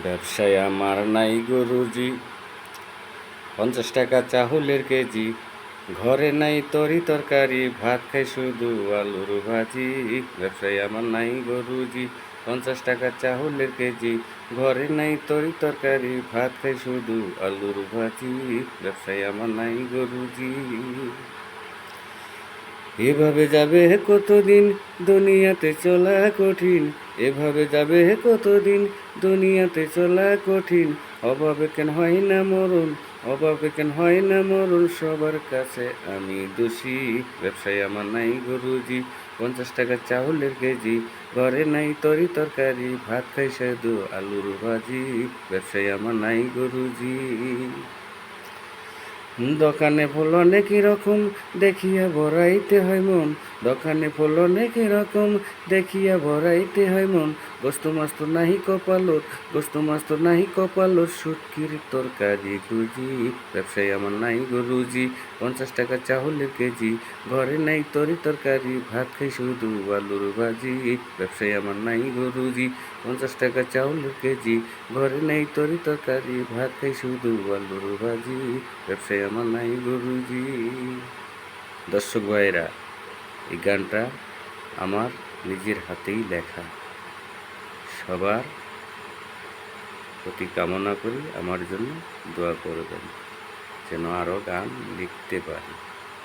ব্যবসায় আমার নাই গুরুজি, 50 টাকা চাউলের কেজি। ঘরে নাই তরি তরকারি, ভাত খাই শুধু আলুর ভাজি। ব্যবসায় আমার নাই গুরুজি, 50 টাকা চাউলের কেজি। ঘরে নাই তরি তরকারি, ভাত খাই শুধু আলুর ভাজি। ব্যবসায় আমার নাই গুরুজি। এভাবে যাবে কতদিন, দুনিয়াতে চলা কঠিন। এভাবে যাবে কতদিন, দুনিয়াতে চলা কঠিন। অভাবে কেন হয় না মরণ, অভাবে কেন হয় না মরণ। সবার কাছে আমি দোষী। ব্যবসায় আমার নাই গুরুজি, 50 টাকা চাউলের কেজি। ঘরে নাই তরি তরকারি, ভাত খাই শুধু আলুর ভাজি। ব্যবসায় আমার নাই গুরুজি। দোকানে ফুল অনেক রকম, দেখিয়া ভরাইতে হয় মন। দোকানে ফুল অনেক রকম, দেখিয়া ভরাইতে হয় মন। গোস্ত মাছ তো নাহি কপালত, গোস্ত মাছ তো নাহি কপালত। শুটকির তরকারি খুঁজি। ব্যবসায় আমার নাই গুরুজি, 50 টাকা চাউলের কেজি। ঘরে নাই তরি তরকারি, ভাত খাই শুধু আলুর ভাজি। ব্যবসায় আমার নাই গুরুজি, 50 টাকা চাউলের কেজি। ঘরে নাই তরি তরকারি, ভাত খাই শুধু আলুর ভাজি। ব্যবসায় আমার নাই গুরুজি। দর্শক ভাইরা, এই গানটা আমার নিজের হাতেই লেখা। সবার প্রতি কামনা করি আমার জন্য দোয়া করবেন, যেন আরও গান লিখতে পারি।